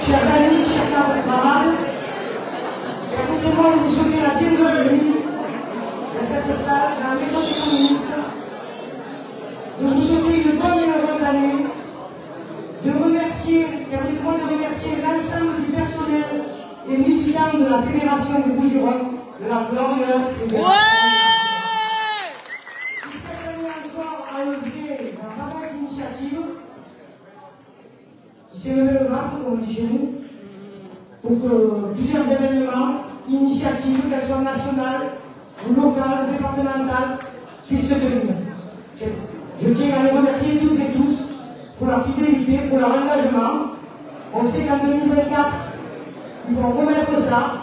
Chers amis, chers camarades, permettez-moi de vous souhaiter la bienvenue dans cette salle, dans la maison des communistes, de vous souhaiter une bonne et heureuse année, permettez-moi de remercier l'ensemble du personnel et militants de la Fédération des Bouches-du-Rhône, de la glorieuse fédération. Qui cette année encore a œuvré dans pas mal d'initiatives, qui s'est levé le ventre, comme on dit chez nous, pour que plusieurs événements, initiatives, qu'elles soient nationales, ou locales, ou départementales, puissent se tenir. Je tiens à les remercier toutes et tous pour leur fidélité, pour leur engagement. On sait qu'en 2024, ils vont remettre ça,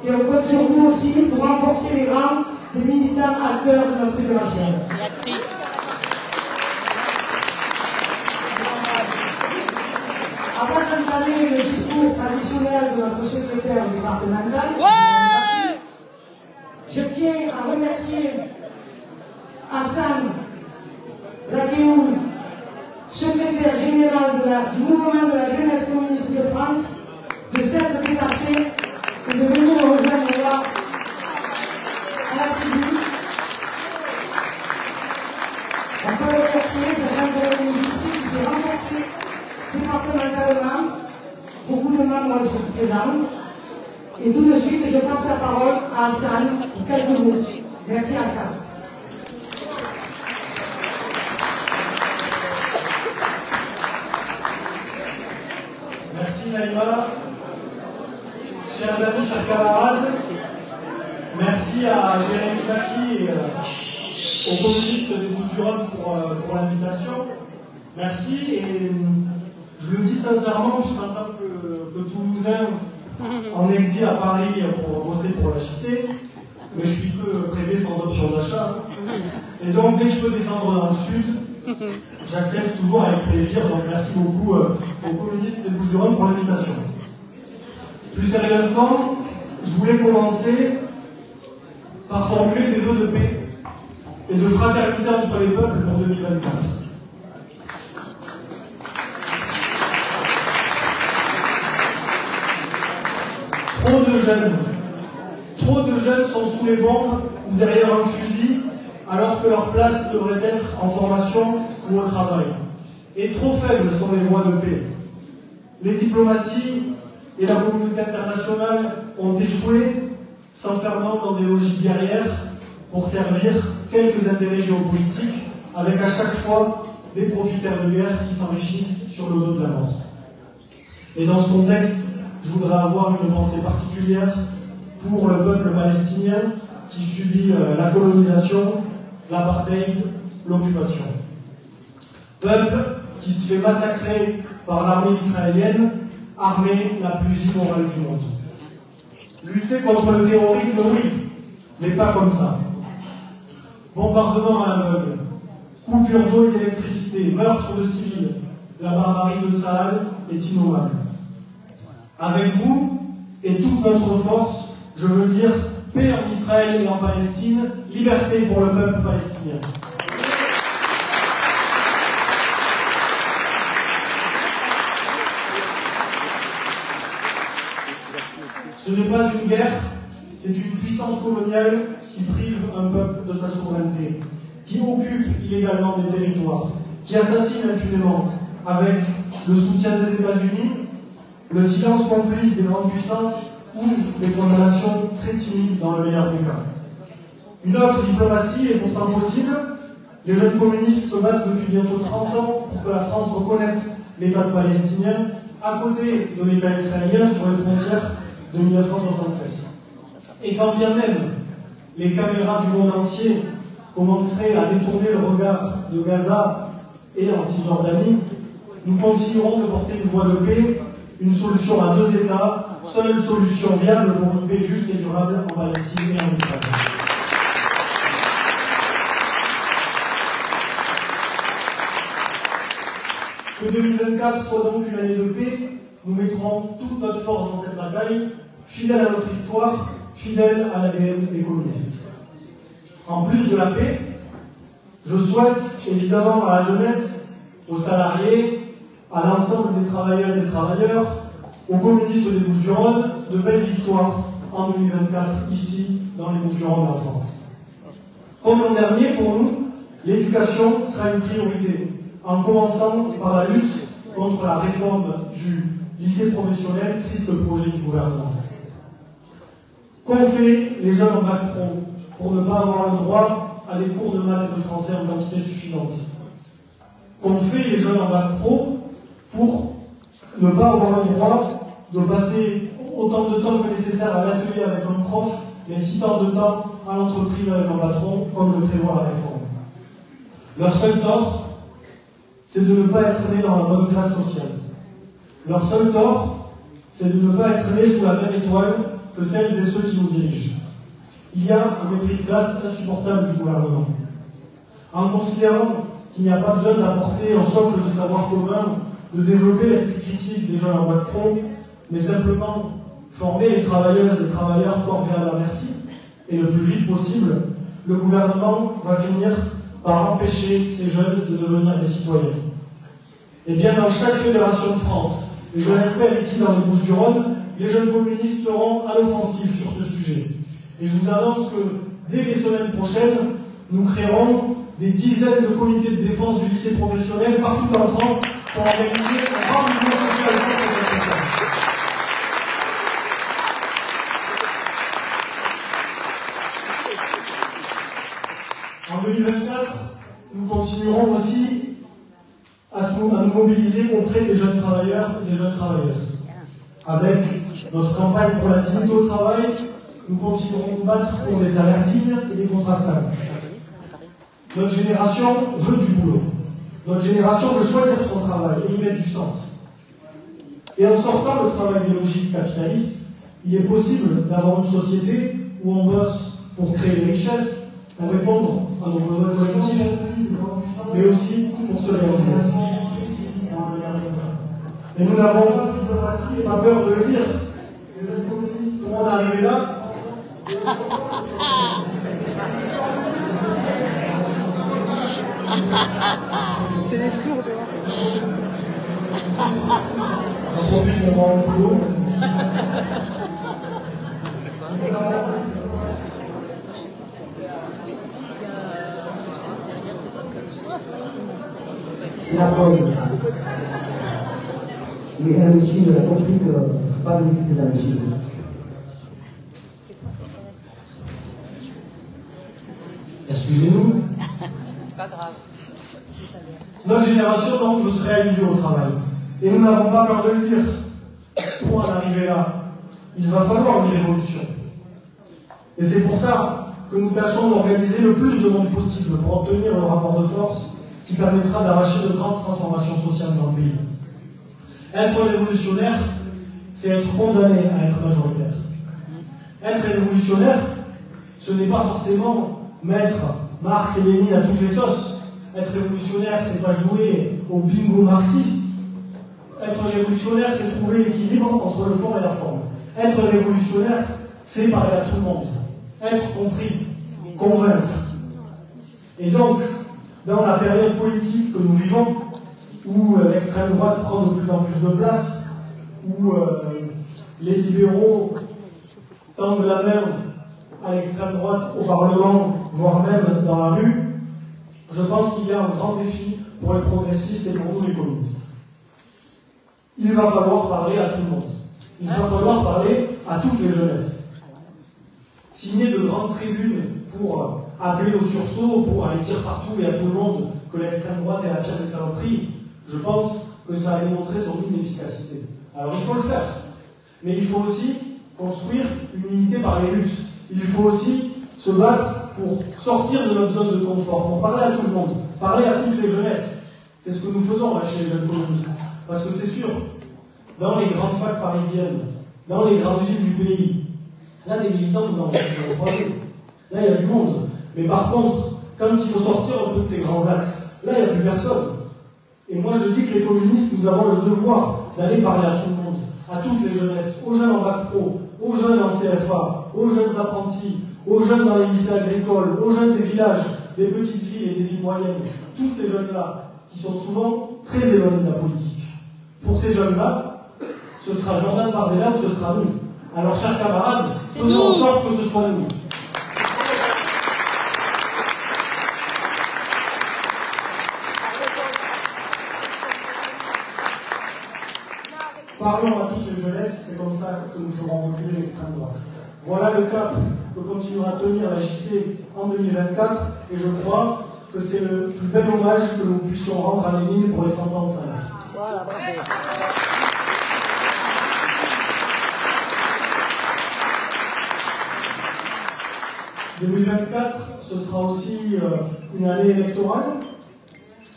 et on compte sur vous aussi pour renforcer les rangs des militants acteurs de notre fédération. Avant d'entamer le discours traditionnel de notre secrétaire départemental, je tiens à remercier Hassan Rakeoum, secrétaire général du mouvement de la jeunesse communiste de France, de s'être déplacé et de venir rejoindre là à la tribune. On peut le remercier, sachant que la ici qui s'est renversé départementalement. Beaucoup de membres sont présents. Et tout de suite, je passe la parole à Hassan pour quelques mots. Merci Hassan. Merci Naïma. Chers amis, chers camarades, merci à Jérémy Baki et aux communistes des Bouches-du-Rhône pour l'invitation. Merci et je le dis sincèrement, puisqu'en tant que Toulousain en exil à Paris pour bosser pour la JC, mais je suis peu prêté sans option d'achat. Et donc dès que je peux descendre dans le sud, j'accepte toujours avec plaisir. Donc merci beaucoup aux communistes des Bouches-du-Rhône pour l'invitation. Plus sérieusement, je voulais commencer par formuler des vœux de paix et de fraternité entre les peuples pour 2024. Trop de jeunes sont sous les bombes ou derrière un fusil, alors que leur place devrait être en formation ou au travail. Et trop faibles sont les voies de paix. Les diplomaties et la communauté internationale ont échoué, s'enfermant dans des logiques guerrières pour servir quelques intérêts géopolitiques, avec à chaque fois des profiteurs de guerre qui s'enrichissent sur le dos de la mort. Et dans ce contexte, je voudrais avoir une pensée particulière pour le peuple palestinien qui subit la colonisation, l'apartheid, l'occupation. Peuple qui se fait massacrer par l'armée israélienne, armée la plus immorale du monde. Lutter contre le terrorisme, oui, mais pas comme ça. Bombardement à l'aveugle, coupure d'eau et d'électricité, meurtre de civils, la barbarie de Tsahal est innommable. Avec vous et toute notre force, je veux dire paix en Israël et en Palestine, liberté pour le peuple palestinien. Ce n'est pas une guerre, c'est une puissance coloniale qui prive un peuple de sa souveraineté, qui occupe illégalement des territoires, qui assassine impunément avec le soutien des États-Unis, le silence complice des grandes puissances ou des condamnations très timides dans le meilleur des cas. Une autre diplomatie est pourtant possible. Les jeunes communistes se battent depuis bientôt 30 ans pour que la France reconnaisse l'État palestinien à côté de l'État israélien sur les frontières de 1976. Et quand bien même les caméras du monde entier commenceraient à détourner le regard de Gaza et en Cisjordanie, nous continuerons de porter une voie de paix, une solution à deux États, seule solution viable pour une paix juste et durable en Palestine et en Israël. Que 2024 soit donc une année de paix, nous mettrons toute notre force dans cette bataille, fidèle à notre histoire, fidèle à l'ADN des communistes. En plus de la paix, je souhaite évidemment à la jeunesse, aux salariés, à l'ensemble des travailleuses et travailleurs, aux communistes des Bouches-du-Rhône de belles victoires en 2024, ici, dans les Bouches-du-Rhône de la France. Comme l'an dernier, pour nous, l'éducation sera une priorité, en commençant par la lutte contre la réforme du lycée professionnel, triste projet du gouvernement. Qu'ont fait les jeunes en bac pro pour ne pas avoir le droit à des cours de maths et de français en quantité suffisante? Qu'ont fait les jeunes en bac pro pour ne pas avoir le droit de passer autant de temps que nécessaire à l'atelier avec un prof, mais si tant de temps à l'entreprise avec un patron, comme le prévoit la réforme? Leur seul tort, c'est de ne pas être né dans la bonne classe sociale. Leur seul tort, c'est de ne pas être né sous la même étoile que celles et ceux qui nous dirigent. Il y a un mépris de classe insupportable du gouvernement. En considérant qu'il n'y a pas besoin d'apporter un socle de savoir commun, de développer l'esprit critique des jeunes en bac pro, mais simplement former les travailleuses et travailleurs corvéables à merci, et le plus vite possible, le gouvernement va finir par empêcher ces jeunes de devenir des citoyens. Et bien dans chaque fédération de France, et je l'espère ici dans les Bouches-du-Rhône, les jeunes communistes seront à l'offensive sur ce sujet. Et je vous annonce que dès les semaines prochaines, nous créerons des dizaines de comités de défense du lycée professionnel partout en France pour organiser un grand mouvement social contre cette réforme. En 2024, nous continuerons aussi à nous mobiliser auprès des jeunes travailleurs et des jeunes travailleuses. Avec notre campagne pour la dignité au travail, nous continuerons de battre pour des salaires dignes et des contrats stables. Notre génération veut du boulot. Notre génération veut choisir son travail et y mettre du sens. Et en sortant le travail des logiques capitalistes, il est possible d'avoir une société où on bosse pour créer des richesses, pour répondre à nos besoins collectifs, mais aussi pour se réaliser. Et nous n'avons pas peur de le dire. Comment on est arrivé là? C'est des sourds. J'en profite pour voir le boulot. C'est la pause. Mais elle aussi, elle a compris qu'il ne faut pas visiter dans le sud. Excusez-nous. C'est pas grave. Notre génération donc veut se réaliser au travail. Et nous n'avons pas peur de le dire. Pour en arriver là, il va falloir une révolution. Et c'est pour ça que nous tâchons d'organiser le plus de monde possible pour obtenir le rapport de force qui permettra d'arracher de grandes transformations sociales dans le pays. Être révolutionnaire, c'est être condamné à être majoritaire. Être révolutionnaire, ce n'est pas forcément mettre Marx et Lénine à toutes les sauces. Être révolutionnaire, c'est pas jouer au bingo marxiste. Être révolutionnaire, c'est trouver l'équilibre entre le fond et la forme. Être révolutionnaire, c'est parler à tout le monde. Être compris, convaincre. Et donc, dans la période politique que nous vivons, où l'extrême droite prend de plus en plus de place, où les libéraux tendent la main à l'extrême droite au Parlement, voire même dans la rue, je pense qu'il y a un grand défi pour les progressistes et pour nous les communistes. Il va falloir parler à tout le monde. Il va falloir parler à toutes les jeunesses. Signer de grandes tribunes pour appeler au sursaut, pour aller dire partout et à tout le monde que l'extrême droite est la pire des saloperies, je pense que ça a démontré son inefficacité. Alors il faut le faire. Mais il faut aussi construire une unité par les luttes. Il faut aussi se battre pour sortir de notre zone de confort, pour parler à tout le monde, parler à toutes les jeunesses. C'est ce que nous faisons chez les jeunes communistes. Parce que c'est sûr, dans les grandes facs parisiennes, dans les grandes villes du pays, là des militants nous en croisés. Là il y a du monde. Mais par contre, quand il faut sortir un peu de ces grands axes, là il n'y a plus personne. Et moi je dis que les communistes, nous avons le devoir d'aller parler à tout le monde, à toutes les jeunesses, aux jeunes en bac pro, aux jeunes en CFA, aux jeunes apprentis, aux jeunes dans les lycées agricoles, aux jeunes des villages, des petites villes et des villes moyennes. Tous ces jeunes-là, qui sont souvent très éloignés de la politique. Pour ces jeunes-là, ce sera Jordan Bardella ou ce sera nous. Alors, chers camarades, faisons en sorte que ce soit nous. Parlons à tous les jeunesse, c'est comme ça que nous ferons reculer l'extrême droite. Voilà le cap que continuera à tenir la JC en 2024, et je crois que c'est le plus bel hommage que nous puissions rendre à Lénine pour les 100 ans de sa mort. Voilà, bravo. 2024, ce sera aussi une année électorale.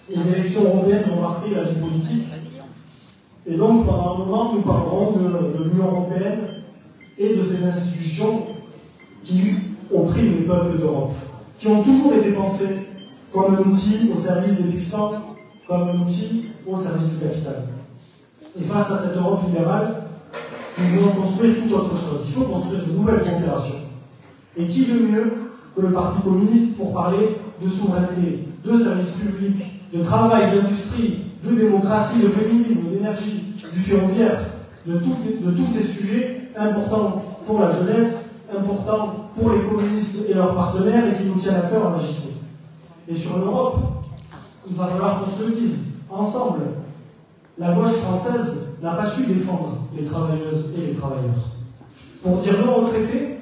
Les élections européennes vont marquer la vie politique. Et donc, pendant un moment, nous parlerons de l'Union européenne et de ses institutions qui oppriment les peuples d'Europe, qui ont toujours été pensés comme un outil au service des puissants, comme un outil au service du capital. Et face à cette Europe libérale, nous devons construire tout autre chose. Il faut construire de nouvelles coopérations. Et qui de mieux que le Parti communiste pour parler de souveraineté, de services publics, de travail, d'industrie, de démocratie, de féminisme, d'énergie, du ferroviaire, de tous ces sujets importants pour la jeunesse, importants pour les communistes et leurs partenaires et qui nous tiennent à cœur en JC. Et sur l'Europe, il va falloir qu'on se le dise, ensemble. La gauche française n'a pas su défendre les travailleuses et les travailleurs. Pour dire non aux traités,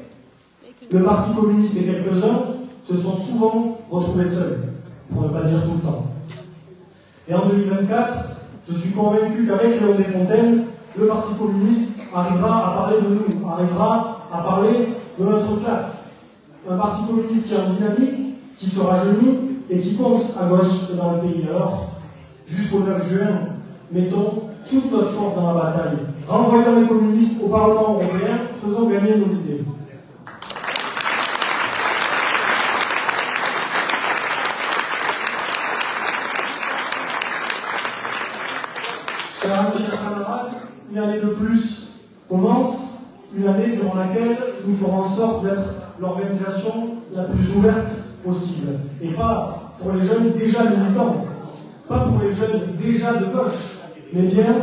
le Parti communiste et quelques-uns se sont souvent retrouvés seuls, pour ne pas dire tout le temps. Et en 2024, je suis convaincu qu'avec Léon Desfontaines, le Parti communiste arrivera à parler de nous, arrivera à parler de notre classe. Un Parti communiste qui est en dynamique, qui se rajeunit et qui compte à gauche dans le pays. Alors, jusqu'au 9 juin, mettons toute notre force dans la bataille. Renvoyons les communistes au Parlement européen, faisons gagner nos idées. Chers camarades, une année de plus commence, une année durant laquelle nous ferons en sorte d'être l'organisation la plus ouverte possible. Et pas pour les jeunes déjà militants, pas pour les jeunes déjà de gauche, mais bien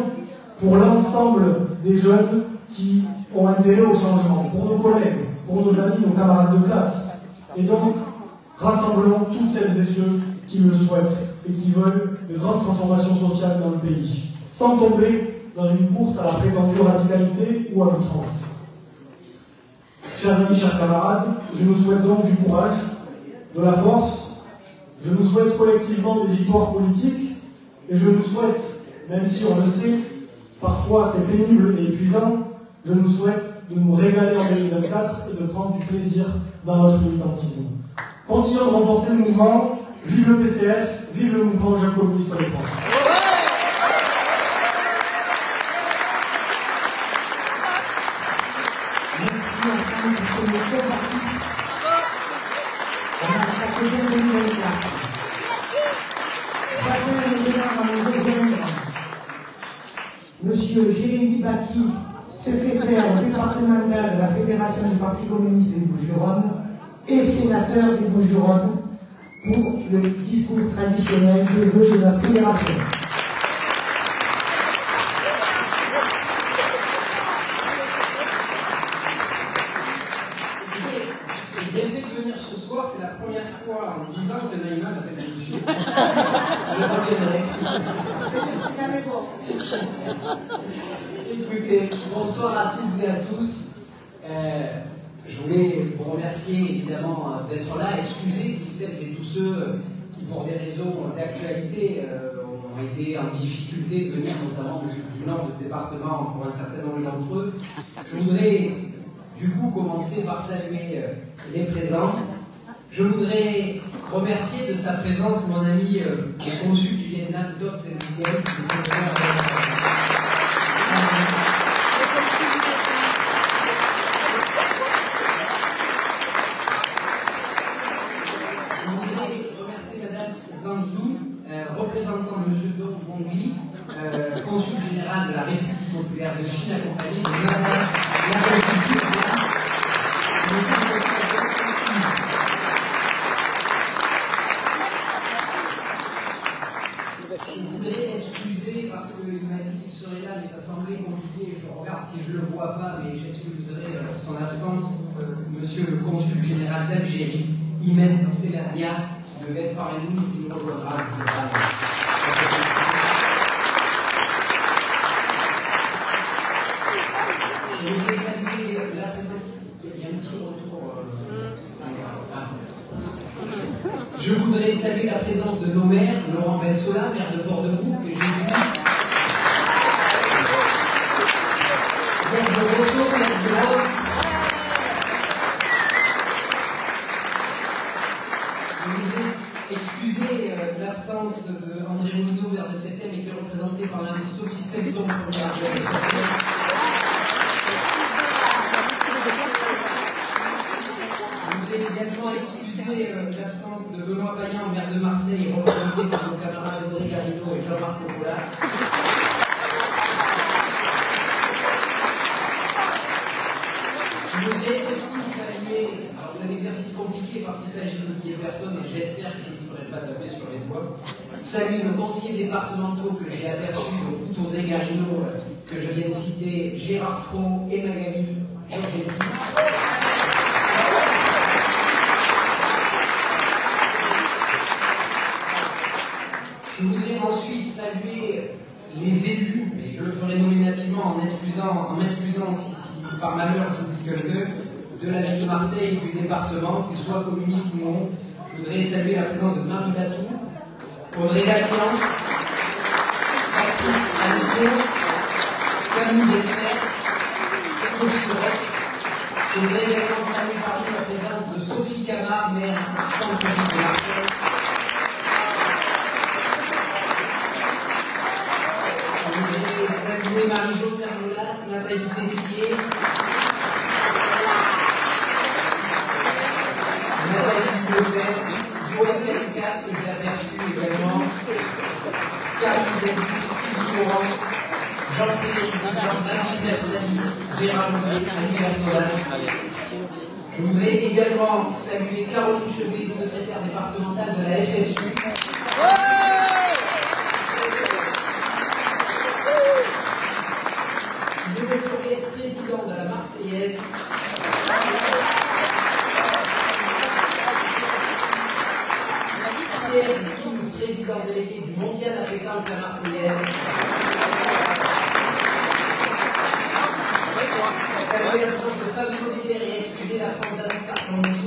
pour l'ensemble des jeunes qui ont intérêt au changement, pour nos collègues, pour nos amis, nos camarades de classe. Et donc, rassemblons toutes celles et ceux qui le souhaitent et qui veulent de grandes transformations sociales dans le pays, sans tomber dans une course à la prétendue radicalité ou à l'outrance. Chers amis, chers camarades, je nous souhaite donc du courage, de la force, je nous souhaite collectivement des victoires politiques, et je nous souhaite, même si on le sait, parfois c'est pénible et épuisant, je nous souhaite de nous régaler en 2024 et de prendre du plaisir dans notre militantisme. Continuons de renforcer le mouvement, vive le PCF, vive le mouvement Jeune Communiste de France. Monsieur Jérémy Baki, secrétaire départemental de la Fédération du Parti communiste des Bouches-du-Rhône et sénateur des Bouches-du-Rhône pour le discours traditionnel de vœux de la fédération. J'ai bien fait de venir ce soir, c'est la première fois en 10 ans que Naïma m'appelle monsieur. Je reviendrai. Écoutez, bonsoir à toutes et à tous. Je voulais vous remercier évidemment d'être là, excuser toutes celles et tous ceux qui, pour des raisons d'actualité, ont été en difficulté de venir, notamment du nord du département, pour un certain nombre d'entre eux. Je voudrais du coup commencer par saluer les présents. Je voudrais remercier de sa présence mon ami le consul du Vietnam, Dr Zengel, Je voudrais remercier Madame Zanzou, représentant M. Dong Hongli, consul général de la République populaire de Chine, accompagné de Madame Je voudrais excuser parce qu'il m'a dit qu'il serait là, mais ça semblait compliqué. Je Alors, si je ne le vois pas, mais j'excuserai son absence, monsieur le consul général d'Algérie, Imen Selania, qui devait être parmi nous, qui nous rejoindra, je ne sais pas. Je voudrais saluer la présence. Il y a un petit retour. Je voudrais saluer la présence de nos maires, Laurent Bensola, maire de Port-de-Bouc, que j'ai vu. Bonjour, maire de Rome. Je voudrais excuser l'absence de André Moulineau, maire de Septem, et qui est représenté par Mme Sophie Selton, première adjointe de Septem. Également excuser l'absence de Benoît Payan, maire de Marseille, représenté par nos camarades Audrey Garrido et Jean-Marc Cocola. Je voudrais aussi saluer, alors c'est un exercice compliqué parce qu'il s'agit de milliers de personnes et j'espère que je ne ferai pas taper sur les doigts. Saluer nos conseillers départementaux que j'ai aperçus, Audrey Garrido, que je viens de citer, Gérard Fro et Magali Giorgetti. Je voudrais ensuite saluer les élus, et je le ferai nominativement en m'excusant si par malheur j'oublie quelqu'un, de la ville de Marseille et du département, qu'ils soient communistes ou non. Je voudrais saluer la présence de Marie Latour, Audrey Dacian, Patrick Amico, Samy Desclerc, Sophie Correct. Je voudrais également saluer Paris la présence de Sophie Camard, maire du centre-ville de Marseille. Saluer Marie-Jo Cernolas, Nathalie Tessier, Nathalie Beauvais, Joël Calicat, que j'ai aperçu également, Carlos Delbus, Sylvie Laurent, Jean-Frédéric Jean, David Bersani, Gérard Louis, Albert Nicolas. Je voudrais également saluer Caroline Chevet, secrétaire départementale de la FSU. Président de la Marseillaise. Pierre Zeki, président délégué du mondial à pétanque de la Marseillaise. Saluer l'absence de femmes solidaires et excuser l'absence d'Alain Tarsandi.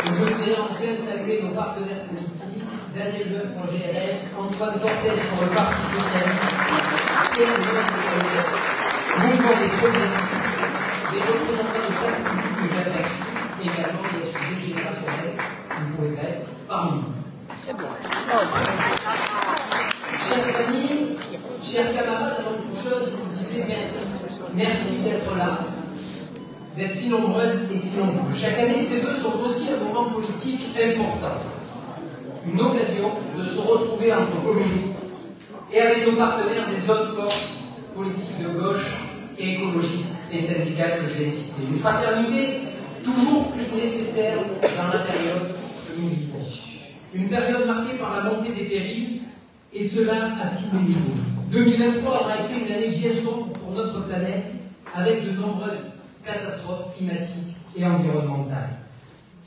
Je voudrais enfin saluer nos partenaires politiques, Daniel Leuf pour GLS, Antoine Cortès pour le Parti Socialiste, Pierre Joël mouvement des progressistes, des représentants de classe publique que j'ai aperçus, et également des excusés de Génération S, vous pouvez être parmi nous. Chers amis, chers camarades, avant toute chose, je vous disais merci. Merci d'être là, d'être si nombreuses et si nombreux. Chaque année, ces vœux sont aussi un moment politique important. Une occasion de se retrouver entre communistes et avec nos partenaires des autres forces politiques de gauche et écologistes et syndicales que je viens de citer. Une fraternité toujours plus nécessaire dans la période que nous vivons. Une période marquée par la montée des périls, et cela à tous les niveaux. 2023 aura été une année bien sombre pour notre planète, avec de nombreuses catastrophes climatiques et environnementales.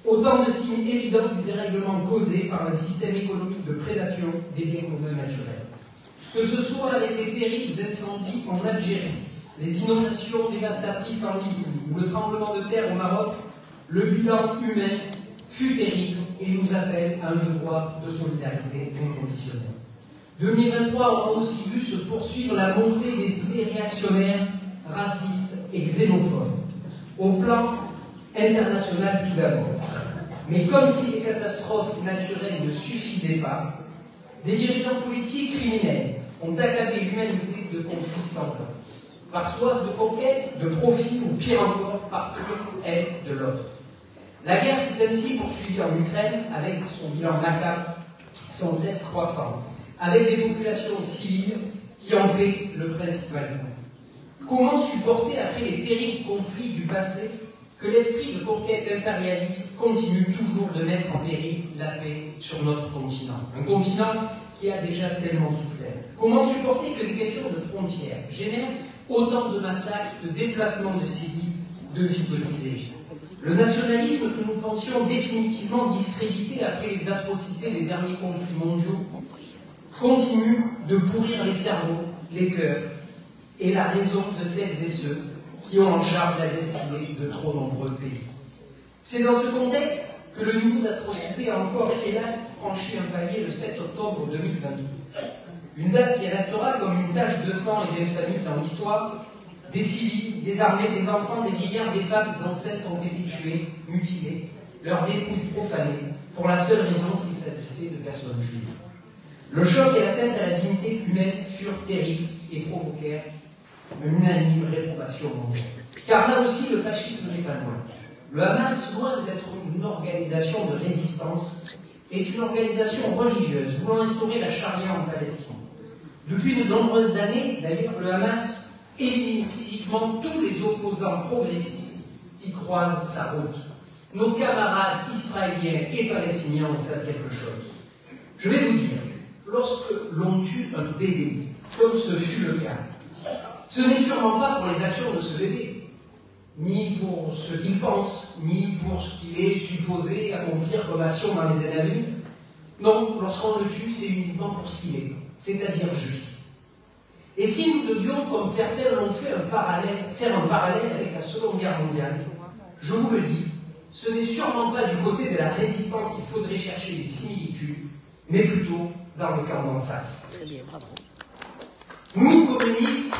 Autant de signes évidents du dérèglement causé par un système économique de prédation des biens communs naturels. Que ce soit avec les terribles incendies en Algérie, les inondations dévastatrices en Libye ou le tremblement de terre au Maroc, le bilan humain fut terrible et nous appelle à un devoir de solidarité inconditionnelle. 2023 aura aussi vu se poursuivre la montée des idées réactionnaires, racistes et xénophobes, au plan international tout d'abord. Mais comme si les catastrophes naturelles ne suffisaient pas, des dirigeants politiques criminels ont accablé l'humanité de conflits sans fin, par soif de conquête, de profit ou pire encore, par pure haine de l'autre. La guerre s'est ainsi poursuivie en Ukraine avec son bilan macabre sans cesse croissant, avec des populations civiles qui en paient le principal coût. Comment supporter après les terribles conflits du passé que l'esprit de conquête impérialiste continue toujours de mettre en péril la paix sur notre continent. Un continent qui a déjà tellement souffert? Comment supporter que des questions de frontières génèrent autant de massacres, de déplacements de civils, de vies brisées? Le nationalisme que nous pensions définitivement discrédité après les atrocités des derniers conflits mondiaux continue de pourrir les cerveaux, les cœurs et la raison de celles et ceux qui ont en charge la destinée de trop nombreux pays. C'est dans ce contexte que le niveau d'atrocité a encore, hélas, franchi un palier le 7 octobre 2022. Une date qui restera comme une tache de sang et d'infamie dans l'histoire. Des civils, des armées, des enfants, des vieillards, des femmes, des ancêtres ont été tués, mutilés, leurs dépouilles profanées, pour la seule raison qu'il s'agissait de personnes juives. Le choc et l'atteinte à la dignité humaine furent terribles et provoquèrent une unanime réprobation mondiale. Car là aussi, le fascisme n'est pas loin. Le Hamas, loin d'être une organisation de résistance, est une organisation religieuse voulant instaurer la charia en Palestine. Depuis de nombreuses années, d'ailleurs, le Hamas élimine physiquement tous les opposants progressistes qui croisent sa route. Nos camarades israéliens et palestiniens en savent quelque chose. Je vais vous dire, lorsque l'on tue un bébé, comme ce fut le cas, ce n'est sûrement pas pour les actions de ce bébé, ni pour ce qu'il pense, ni pour ce qu'il est supposé accomplir comme action dans les années à venir. Non, lorsqu'on le tue, c'est uniquement pour ce qu'il est, c'est-à-dire juste. Et si nous devions, comme certains l'ont fait, faire un parallèle avec la Seconde Guerre mondiale, je vous le dis, ce n'est sûrement pas du côté de la résistance qu'il faudrait chercher des similitudes, mais plutôt dans le camp d'en face. Très bien, bravo. Nous, communistes,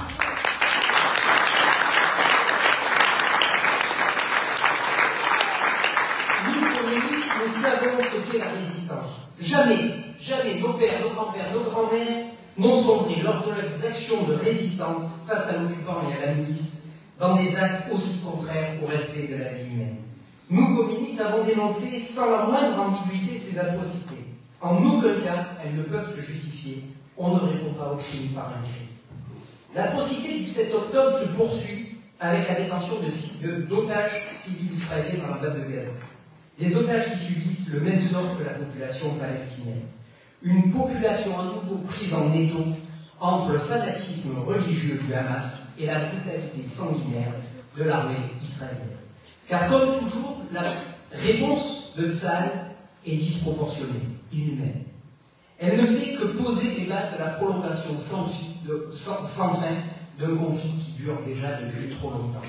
nous savons ce qu'est la résistance. Jamais nos pères, nos grands-pères, nos grands-mères n'ont sombré lors de leurs actions de résistance face à l'occupant et à la milice dans des actes aussi contraires au respect de la vie humaine. Nous, communistes, avons dénoncé sans la moindre ambiguïté ces atrocités. En aucun cas, elles ne peuvent se justifier. On ne répond pas au crime par un crime. L'atrocité du 7 octobre se poursuit avec la détention d'otages civils israéliens dans la bande de Gaza. Des otages qui subissent le même sort que la population palestinienne. Une population à nouveau prise en étau entre le fanatisme religieux du Hamas et la brutalité sanguinaire de l'armée israélienne. Car comme toujours, la réponse de Tsahal est disproportionnée, inhumaine. Elle ne fait que poser les bases de la prolongation sans fin d'un conflit qui dure déjà depuis trop longtemps.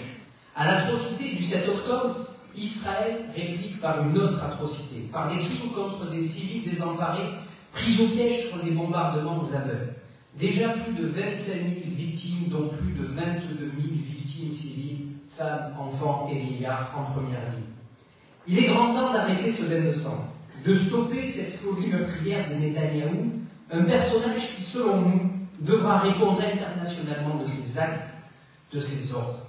À l'atrocité du 7 octobre, Israël réplique par une autre atrocité, par des crimes contre des civils désemparés, pris au piège sur des bombardements aveugles. Déjà plus de 25 000 victimes, dont plus de 22 000 victimes civiles, femmes, enfants et vieillards en première ligne. Il est grand temps d'arrêter ce bain de sang, de stopper cette folie meurtrière de Netanyahou, un personnage qui, selon nous, devra répondre internationalement de ses actes, de ses ordres.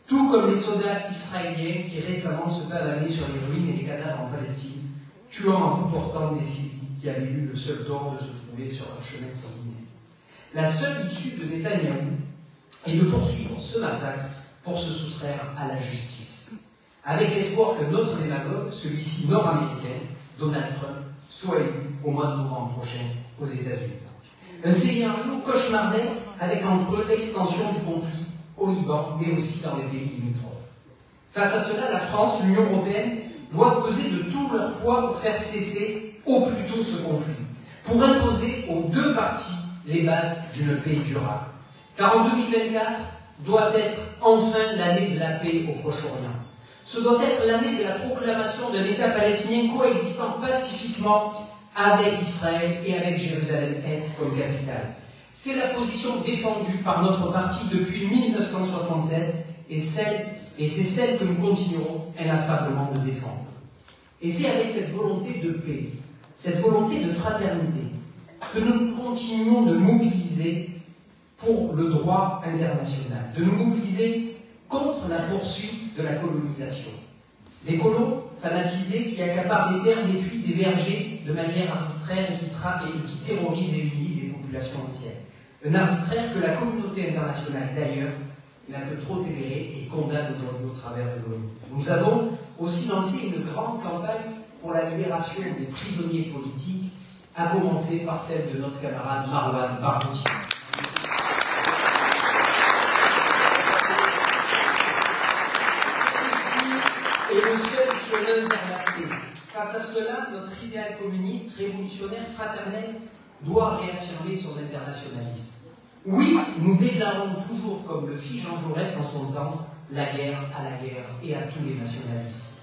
Tout comme les soldats israéliens qui récemment se pavanaient sur les ruines et les cadavres en Palestine, tuant en coup portant des civils qui avaient eu le seul tort de se trouver sur leur chemin sanguinaire. La seule issue de Netanyahou est de poursuivre ce massacre pour se soustraire à la justice, avec l'espoir que notre démagogue, celui-ci nord-américain, Donald Trump, soit élu au mois de novembre prochain aux États-Unis. Un scénario cauchemardesque avec entre eux l'extension du conflit au Liban, mais aussi dans les pays limitrophes. Face à cela, la France, l'Union européenne, doivent peser de tout leur poids pour faire cesser au plus tôt ce conflit, pour imposer aux deux parties les bases d'une paix durable. Car en 2024 doit être enfin l'année de la paix au Proche-Orient. Ce doit être l'année de la proclamation d'un État palestinien coexistant pacifiquement avec Israël et avec Jérusalem-Est comme capitale. C'est la position défendue par notre parti depuis 1967 et c'est celle que nous continuerons inlassablement de défendre. Et c'est avec cette volonté de paix, cette volonté de fraternité, que nous continuons de mobiliser pour le droit international, de nous mobiliser contre la poursuite de la colonisation. Les colons fanatisés qui accaparent des terres, des puits, des vergers de manière arbitraire et qui terrorisent et humilient des populations entières. Un arbitraire que la communauté internationale, d'ailleurs, n'a que trop toléré et condamne aujourd'hui au travers de l'ONU. Nous avons aussi lancé une grande campagne pour la libération des prisonniers politiques à commencer par celle de notre camarade Marwan Barghouti. Ceci est le seul chemin vers la paix. Face à cela, notre idéal communiste, révolutionnaire, fraternel, doit réaffirmer son internationalisme. Oui, nous déclarons toujours, comme le fit Jean Jaurès en son temps, la guerre à la guerre et à tous les nationalismes.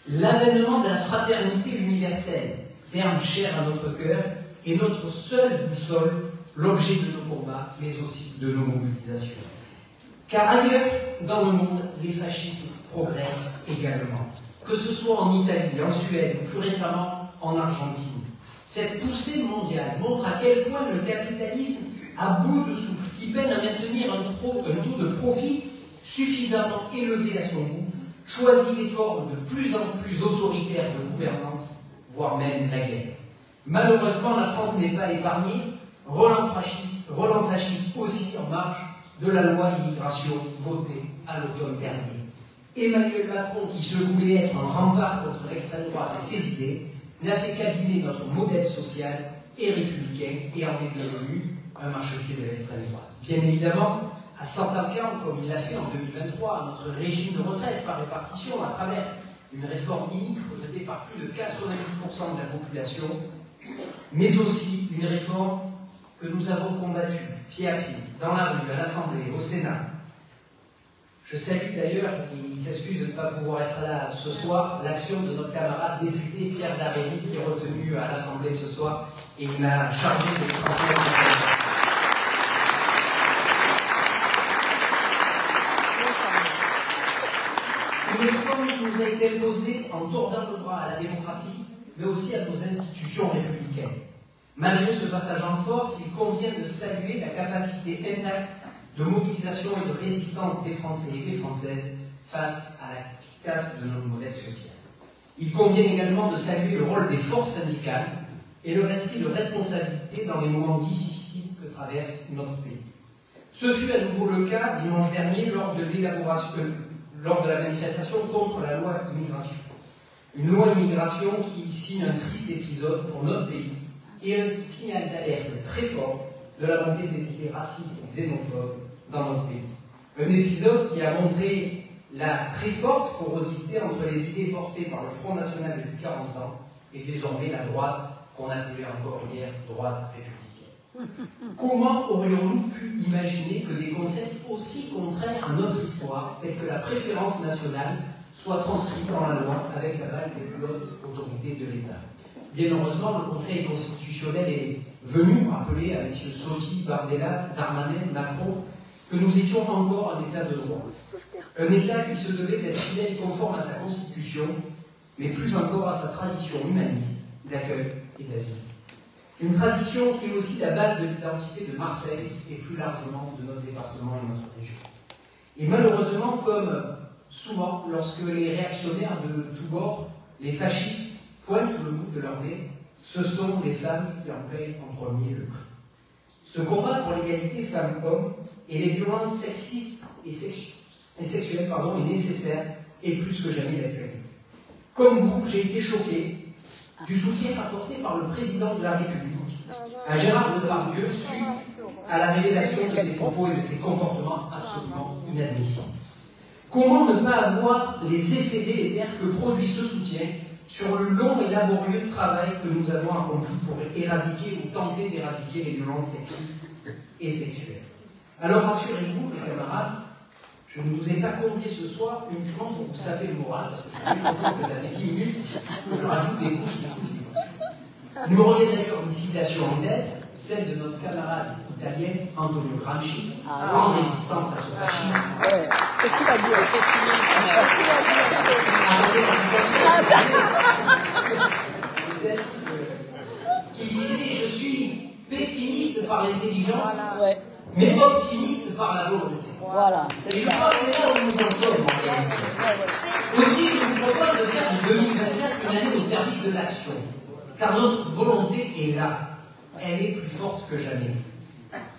L'avènement de la fraternité universelle, terme cher à notre cœur, est notre seule boussole, l'objet de nos combats, mais aussi de nos mobilisations. Car ailleurs, dans le monde, les fascismes progressent également. Que ce soit en Italie, en Suède, ou plus récemment en Argentine. Cette poussée mondiale montre à quel point le capitalisme, à bout de souffle, qui peine à maintenir un taux de profit suffisamment élevé à son goût, choisit les formes de plus en plus autoritaires de gouvernance, voire même la guerre. Malheureusement, la France n'est pas épargnée, relent fasciste aussi en marge de la loi immigration votée à l'automne dernier. Emmanuel Macron, qui se voulait être un rempart contre l'extrême droite et ses idées, n'a fait qu'abîmer notre modèle social et républicain et en est devenu un marchepied de l'extrême droite. Bien évidemment, à s'attaquant, comme il l'a fait en 2023, à notre régime de retraite par répartition à travers une réforme inique rejetée par plus de 90% de la population, mais aussi une réforme que nous avons combattue pied à pied, dans la rue, à l'Assemblée, au Sénat. Je salue d'ailleurs, il s'excuse de ne pas pouvoir être là ce soir, l'action de notre camarade député Pierre Daréry, qui est retenu à l'Assemblée ce soir, et il m'a chargé de transmettre. Une réforme qui nous a été imposée en tordant le bras à la démocratie, mais aussi à nos institutions républicaines. Malgré ce passage en force, il convient de saluer la capacité intacte de mobilisation et de résistance des Français et des Françaises face à la casse de notre modèle social. Il convient également de saluer le rôle des forces syndicales et leur esprit de responsabilité dans les moments difficiles que traverse notre pays. Ce fut à nouveau le cas dimanche dernier lors de la manifestation contre la loi immigration. Une loi immigration qui signe un triste épisode pour notre pays et un signal d'alerte très fort de la montée des idées racistes et xénophobes dans notre pays. Un épisode qui a montré la très forte porosité entre les idées portées par le Front National depuis 40 ans et désormais la droite qu'on appelait encore hier droite républicaine. Comment aurions-nous pu imaginer que des concepts aussi contraires à notre histoire, tels que la préférence nationale, soient transcrits dans la loi avec la balle des plus hautes autorités de l'État? Bien heureusement, le Conseil constitutionnel est venu rappeler à M. Sotti, Bardella, Darmanin, Macron, que nous étions encore un État de droit. Un État qui se devait d'être fidèle et conforme à sa Constitution, mais plus encore à sa tradition humaniste d'accueil et d'asile. Une tradition qui est aussi la base de l'identité de Marseille et plus largement de notre département et notre région. Et malheureusement, comme souvent, lorsque les réactionnaires de tous bords, les fascistes, pointent le bout de leur nez, ce sont les femmes qui en payent en premier le prix. Ce combat pour l'égalité femmes-hommes et les violences sexistes et sexuelles est nécessaire et plus que jamais d'actualité. Comme vous, j'ai été choqué du soutien apporté par le président de la République à Gérard Depardieu suite à la révélation de ses propos et de ses comportements absolument inadmissibles. Comment ne pas avoir les effets délétères que produit ce soutien sur le long et laborieux travail que nous avons accompli pour éradiquer ou tenter d'éradiquer les violences sexistes et sexuelles? Alors rassurez-vous, mes camarades, je ne vous ai pas convié ce soir uniquement pour vous saper le moral, parce que je suis conscient que ça fait 10 minutes que je rajoute des couches, des couches, des couches. Il me revient d'ailleurs une citation en tête, celle de notre camarade italienne Antonio Gramsci, grand résistant face au fascisme. Qu'est-ce qu'il a dit? Qui disait: je suis pessimiste par l'intelligence, Ouais. mais optimiste par la volonté. Voilà, Et je crois que c'est là où nous en sommes en réalité. Aussi, je vous propose de faire de 2024 une année au service de l'action, car notre volonté est là. Elle est plus forte que jamais.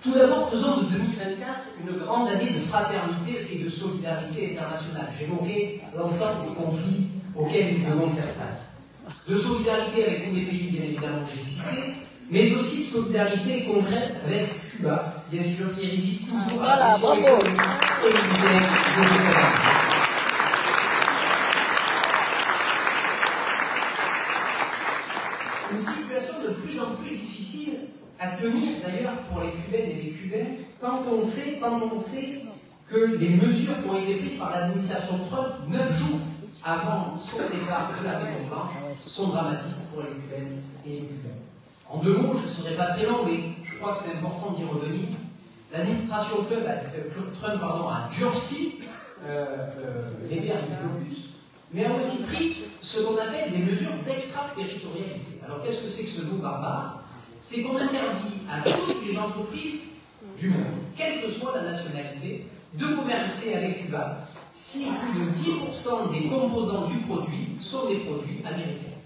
Tout d'abord, faisons de 2024 une grande année de fraternité et de solidarité internationale. J'évoquais l'ensemble des conflits auxquels nous devons faire face. de solidarité avec tous les pays, bien évidemment, que j'ai cités, mais aussi de solidarité concrète avec Cuba, bien sûr, qui résiste toujours à la pression économique et militaire des États-Unis. Une situation de plus en plus difficile à tenir d'ailleurs pour les Cubaines et les Cubains quand on sait que les mesures qui ont été prises par l'administration Trump 9 jours avant son départ de la Maison Blanche sont dramatiques pour les Cubaines et les Cubains. En 2 mots, je ne serai pas très long, mais je crois que c'est important d'y revenir. L'administration Trump a durci les termes du blocus, mais a aussi pris ce qu'on appelle des mesures d'extraterritorialité. Alors qu'est-ce que c'est que ce mot barbare? C'est qu'on interdit à toutes les entreprises du monde, quelle que soit la nationalité, de commercer avec Cuba si plus de 10% des composants du produit sont des produits américains.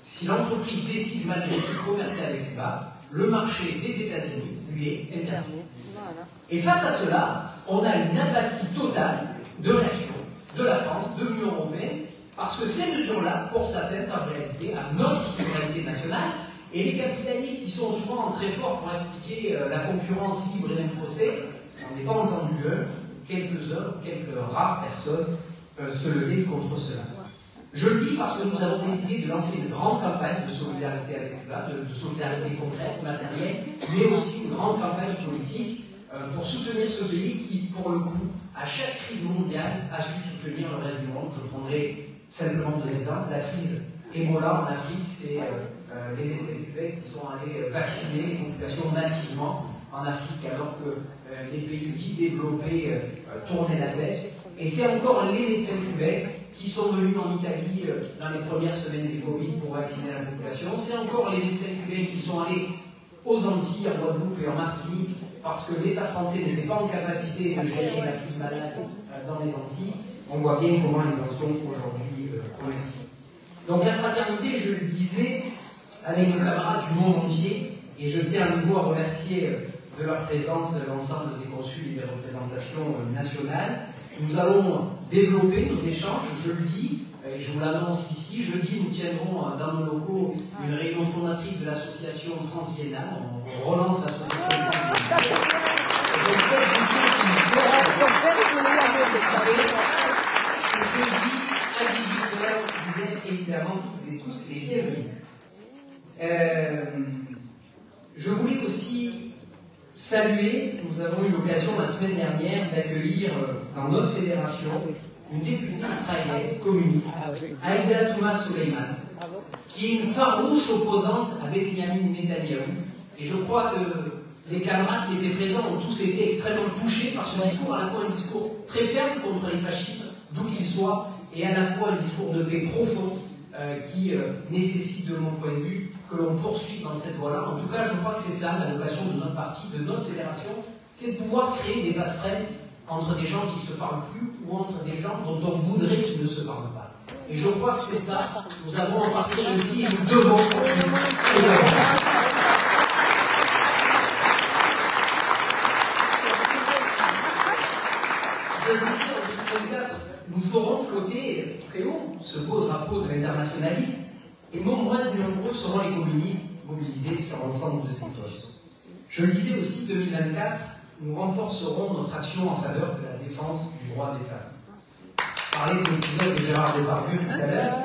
Si l'entreprise décide malgré tout de commercer avec Cuba, le marché des États-Unis lui est interdit. Et face à cela, on a une apathie totale de réaction de la France, de l'Union européenne, parce que ces mesures-là portent atteinte en réalité à notre souveraineté nationale. Et les capitalistes qui sont souvent très forts pour expliquer la concurrence libre et même procès, j'en ai pas entendu quelques hommes, quelques rares personnes se lever contre cela. Je le dis parce que nous avons décidé de lancer une grande campagne de solidarité avec Cuba, de solidarité concrète, matérielle, mais aussi une grande campagne politique pour soutenir ce pays qui, pour le coup, à chaque crise mondiale, a su soutenir le reste du monde. Je prendrai simplement 2 exemples. La crise Ebola en Afrique, c'est les médecins cubains qui sont allés vacciner les populations massivement en Afrique alors que les pays dits développés tournaient la tête. Et c'est encore les médecins cubains qui sont venus en Italie dans les premières semaines des Covid pour vacciner la population. C'est encore les médecins cubains qui sont allés aux Antilles, en Guadeloupe et en Martinique parce que l'État français n'était pas en capacité de gérer l'afflux de malades dans les Antilles. On voit bien comment ils en sont aujourd'hui remerciés. Donc la fraternité, je le disais, avec nos camarades du monde entier, et je tiens à nouveau à remercier de leur présence l'ensemble des consuls et des représentations nationales. Nous allons développer nos échanges, je le dis, et je vous l'annonce ici. Jeudi, nous tiendrons dans nos locaux une réunion fondatrice de l'association France Biennale. On relance l'association France Biennale. Et donc, cette vision qui nous jeudi à 18h, vous êtes évidemment toutes et tous les bienvenus. Je voulais aussi saluer, nous avons eu l'occasion la semaine dernière d'accueillir dans notre fédération une députée israélienne communiste, Aïda Touma Suleiman, qui est une farouche opposante à Benjamin Netanyahou. Et je crois que les camarades qui étaient présents ont tous été extrêmement touchés par ce discours, à la fois un discours très ferme contre les fascistes, d'où qu'ils soient, et à la fois un discours de paix profond qui nécessite, de mon point de vue, que l'on poursuive dans cette voie-là. En tout cas, je crois que c'est ça la vocation de notre parti, de notre fédération, c'est de pouvoir créer des passerelles entre des gens qui ne se parlent plus ou entre des gens dont on voudrait qu'ils ne se parlent pas. Et je crois que c'est ça, nous avons en partie réussi et nous devons continuer. Nous ferons flotter très haut ce beau drapeau de l'internationalisme et nombreux seront les communistes mobilisés sur l'ensemble de ces postes. Je le disais aussi, 2024, nous renforcerons notre action en faveur de la défense du droit des femmes. Je parlais de l'épisode de Gérard Depardieu tout à l'heure,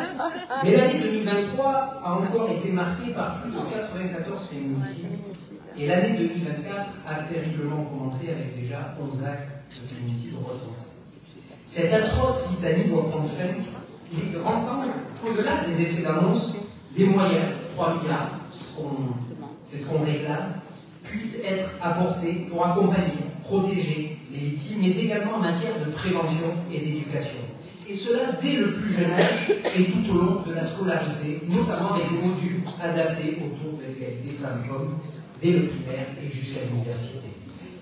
mais l'année 2023 a encore été marquée par plus de 94 féminicides et l'année 2024 a terriblement commencé avec déjà 11 actes de féminicide recensés. Cette atroce litanie doit prendre fin et entendre qu'au-delà des effets d'annonce, des moyens, 3 milliards, c'est ce qu'on réclame, puissent être apportés pour accompagner, protéger les victimes, mais également en matière de prévention et d'éducation. Et cela dès le plus jeune âge et tout au long de la scolarité, notamment avec des modules adaptés autour de l'égalité femmes-hommes, dès le primaire et jusqu'à l'université.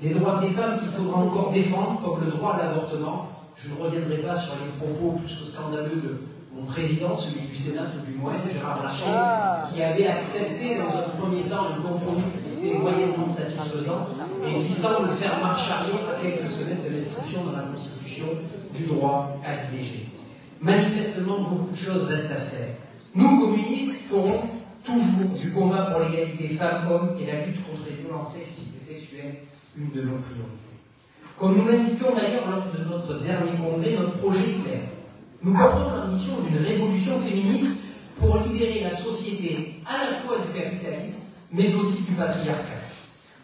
Les droits des femmes qu'il faudra encore défendre, comme le droit à l'avortement. Je ne reviendrai pas sur les propos plus que scandaleux de mon président, celui du Sénat tout du moins, Gérard Larcher, qui avait accepté dans un premier temps un compromis qui était moyennement satisfaisant et qui semble faire marche arrière à quelques semaines de l'inscription dans la Constitution du droit à l'IVG. Manifestement, beaucoup de choses restent à faire. Nous, communistes, ferons toujours du combat pour l'égalité femmes-hommes et la lutte contre les violences sexistes et sexuelles une de nos priorités. Comme nous l'indiquions d'ailleurs lors de notre dernier congrès, notre projet est clair. Nous portons la mission d'une révolution féministe pour libérer la société à la fois du capitalisme, mais aussi du patriarcat,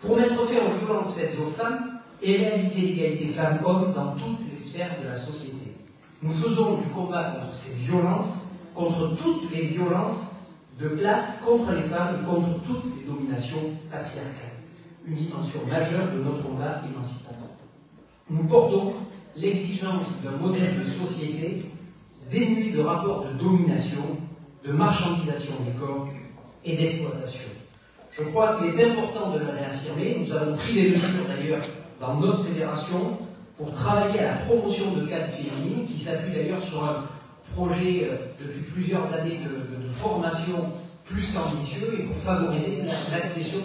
pour mettre fin aux violences faites aux femmes et réaliser l'égalité femmes-hommes dans toutes les sphères de la société. Nous faisons du combat contre ces violences, contre toutes les violences de classe, contre les femmes et contre toutes les dominations patriarcales. Une dimension majeure de notre combat émancipateur. Nous portons l'exigence d'un modèle de société dénué de rapports de domination, de marchandisation des corps et d'exploitation. Je crois qu'il est important de le réaffirmer. Nous avons pris des mesures d'ailleurs dans notre fédération pour travailler à la promotion de cadres féminines qui s'appuie d'ailleurs sur un projet depuis plusieurs années de formation plus qu'ambitieux et pour favoriser l'accession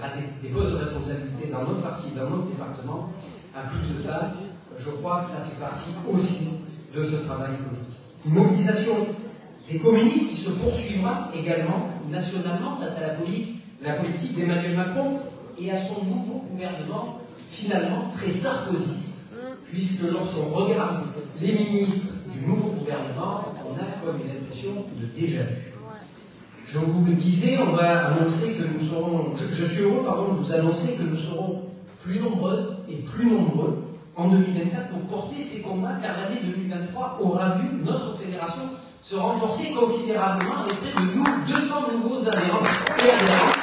à des postes de responsabilité dans notre parti, dans notre département, à plus de femmes. Je crois que ça fait partie aussi de ce travail politique. Une mobilisation des communistes qui se poursuivra également nationalement face à la politique d'Emmanuel Macron et à son nouveau gouvernement finalement très sarkozyste, puisque lorsqu'on regarde les ministres du nouveau gouvernement, on a comme une impression de déjà-vu. Je vous le disais, on va annoncer que nous serons, je suis heureux de vous annoncer que nous serons plus nombreuses et plus nombreux en 2024 pour porter ces combats, car l'année 2023 aura vu notre fédération se renforcer considérablement avec près de 200 nouveaux adhérents et adhérents.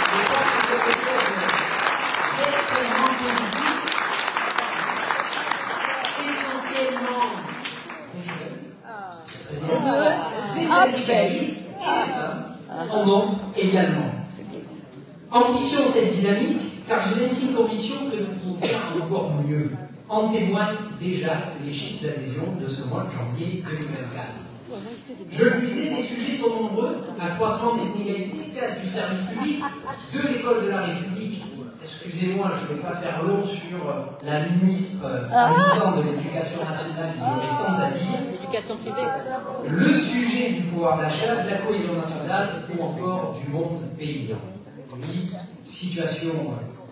Je crois que c'est quelque chose d'extrêmement positif, essentiellement des syndicalistes et des femmes en nombre également. Amplifions cette dynamique, car j'ai l'intime conviction que nous pouvons faire encore mieux. En témoignent déjà les chiffres d'adhésion de ce mois de janvier 2024. Je le disais, les sujets sont nombreux. Accroissement des inégalités, casse du service public, de l'école de la République. Excusez-moi, je ne vais pas faire long sur la ministre de l'Éducation nationale qui aurait compte à dire. L'éducation privée. Le sujet du pouvoir d'achat, de la cohésion nationale ou encore du monde paysan. Oui, situation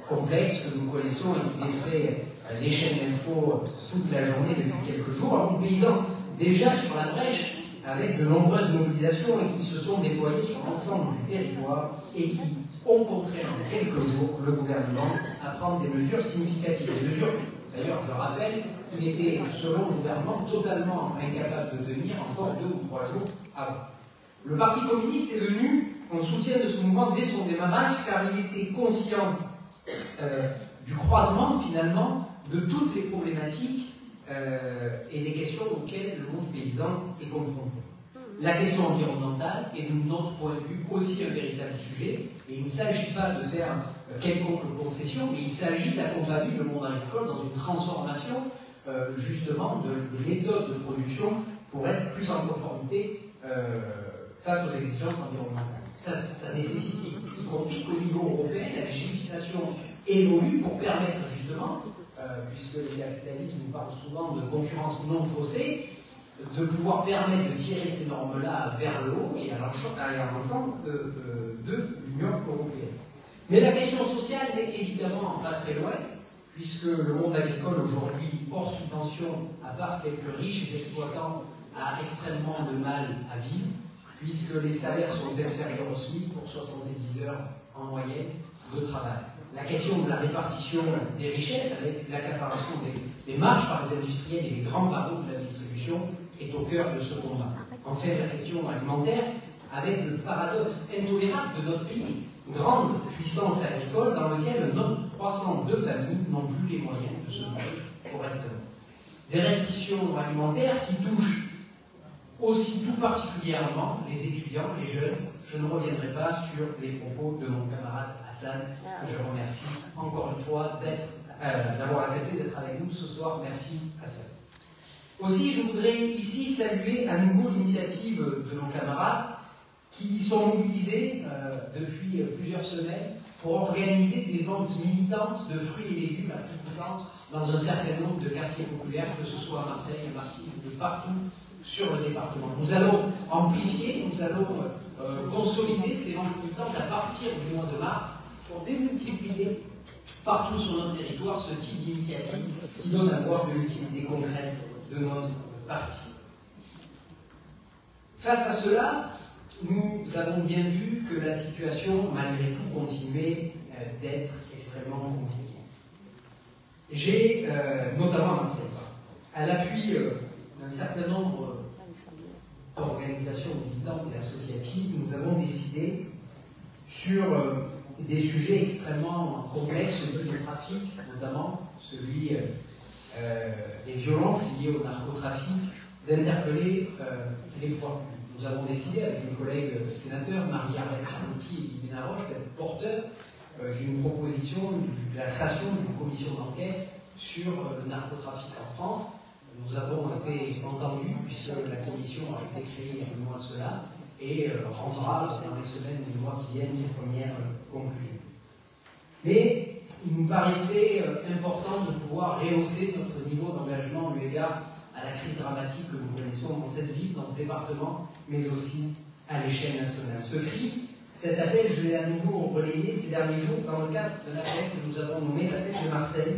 complexe que nous connaissons et qui défraie les chaînes d'infos toute la journée depuis quelques jours. Un monde paysan déjà sur la brèche avec de nombreuses mobilisations et qui se sont déployées sur l'ensemble du territoire et qui ont contraint en quelques jours le gouvernement à prendre des mesures significatives. Des mesures, d'ailleurs, je rappelle, qu'il était, selon le gouvernement, totalement incapable de tenir encore 2 ou 3 jours avant. Le Parti communiste est venu en soutien de ce mouvement dès son démarrage, car il était conscient du croisement, finalement, de toutes les problématiques et des questions auxquelles le monde paysan est confronté. La question environnementale est, de notre point de vue, aussi un véritable sujet, et il ne s'agit pas de faire quelconque concession, mais il s'agit d'accompagner le monde agricole dans une transformation, justement, de méthodes de production pour être plus en conformité face aux exigences environnementales. Ça nécessite, y compris qu'au niveau européen, la législation évolue pour permettre justement, puisque le capitalisme nous parle souvent de concurrence non faussée, de pouvoir permettre de tirer ces normes-là vers le haut et à l'ensemble de l'Union européenne. Mais la question sociale n'est évidemment pas très loin, puisque le monde agricole aujourd'hui, hors subvention, à part quelques riches exploitants, a extrêmement de mal à vivre, puisque les salaires sont inférieurs au SMIC pour 70 heures en moyenne de travail. La question de la répartition des richesses, avec l'accaparation des marges par les industriels et les grands barreaux de la distribution, est au cœur de ce combat. En fait, la question alimentaire, avec le paradoxe intolérable de notre pays, grande puissance agricole dans lequel un nombre croissant de familles n'ont plus les moyens de se nourrir correctement. Des restrictions alimentaires qui touchent aussi tout particulièrement les étudiants, les jeunes. Je ne reviendrai pas sur les propos de mon camarade Hassan, que je remercie encore une fois d'avoir accepté d'être avec nous ce soir. Merci Hassan. Aussi, je voudrais ici saluer à nouveau l'initiative de nos camarades qui sont mobilisés depuis plusieurs semaines pour organiser des ventes militantes de fruits et légumes à prix coûtant dans un certain nombre de quartiers populaires, que ce soit à Marseille, à Marseille, de partout sur le département. Nous allons amplifier, nous allons consolider ces ventes militantes à partir du mois de mars pour démultiplier partout sur notre territoire ce type d'initiative qui donne à voir de l'utilité concrète de notre parti. Face à cela, nous avons bien vu que la situation, malgré tout, continuait d'être extrêmement compliquée. J'ai, notamment à Marseille, à l'appui d'un certain nombre d'organisations militantes et associatives, nous avons décidé sur des sujets extrêmement complexes, celui du trafic, notamment celui des violences liées au narcotrafic, d'interpeller les pouvoirs publics. Nous avons décidé, avec mes collègues sénateurs, Marie-Arlette Arlotti et Guy Benaroche, d'être porteurs d'une proposition de la création d'une commission d'enquête sur le narcotrafic en France. Nous avons été entendus, puisque la commission a été créée il y a un mois de cela, et rendra dans les semaines et les mois qui viennent ses premières conclusions. Mais il nous paraissait important de pouvoir rehausser notre niveau d'engagement eu égard à la crise dramatique que nous connaissons dans cette ville, dans ce département, mais aussi à l'échelle nationale. Ce cri, cet appel, je l'ai à nouveau relayé ces derniers jours dans le cadre de l'appel que nous avons nommé l'appel de Marseille,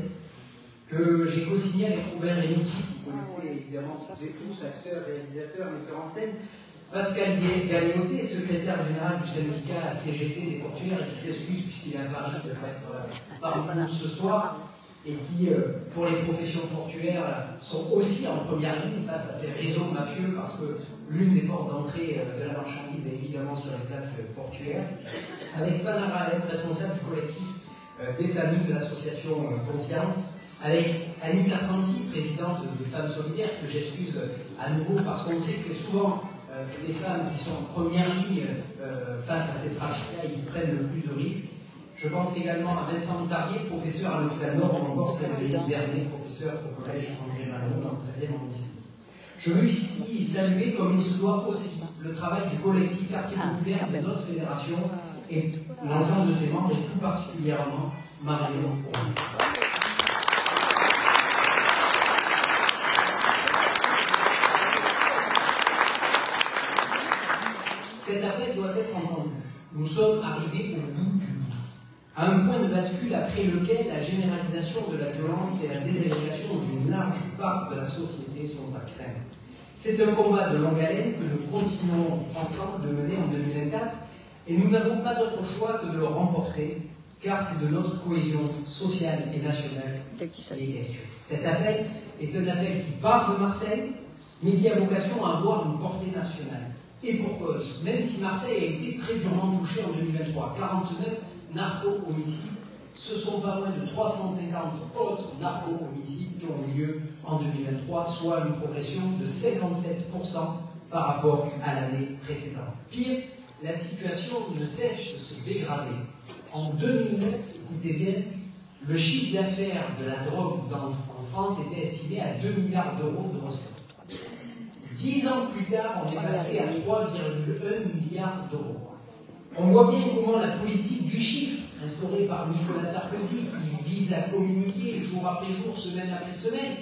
que j'ai co-signé avec Robert Renucci, vous connaissez évidemment tous et tous, acteurs, réalisateurs, metteurs en scène, Pascal Galioté, secrétaire général du syndicat CGT des portuaires, et qui s'excuse puisqu'il est à Paris de ne pas être parmi nous ce soir, et qui, pour les professions portuaires, sont aussi en première ligne face à ces réseaux mafieux, parce que l'une des portes d'entrée de la marchandise est évidemment sur les places portuaires, avec Fana Ralet, responsable du collectif des familles de l'association Conscience, avec Annie Carsanti, présidente des Femmes Solidaires, que j'excuse à nouveau parce qu'on sait que c'est souvent les femmes qui sont en première ligne face à ces trafics-là et qui prennent le plus de risques. Je pense également à Vincent Tarier, professeur à l'hôpital Nord, ou encore Cédric Dernier, professeur au collège André Malraux dans le 13e arrondissement. Je veux ici saluer, comme il se doit aussi, le travail du collectif Quartier Populaire de notre fédération et l'ensemble de ses membres, et plus particulièrement Marion Fournier. Cet appel doit être entendu. Nous sommes arrivés au bout du bout, à un point de bascule après lequel la généralisation de la violence et la désagrégation d'une large part de la société sont à craindre. C'est un combat de longue haleine que nous continuons ensemble de mener en 2024 et nous n'avons pas d'autre choix que de le remporter car c'est de notre cohésion sociale et nationale qu'il est question. Cet appel est un appel qui part de Marseille mais qui a vocation à avoir une portée nationale. Et pour cause, même si Marseille a été très durement touchée en 2023, 49 narco-homicides, ce sont pas moins de 350 autres narco-homicides qui ont eu lieu en 2023, soit une progression de 57% par rapport à l'année précédente. Pire, la situation ne cesse de se dégrader. En 2009, écoutez bien, le chiffre d'affaires de la drogue en France était estimé à 2 milliards d'euros de recettes. 10 ans plus tard, on est passé à 3,1 milliards d'euros. On voit bien comment la politique du chiffre, instaurée par Nicolas Sarkozy, qui vise à communiquer jour après jour, semaine après semaine,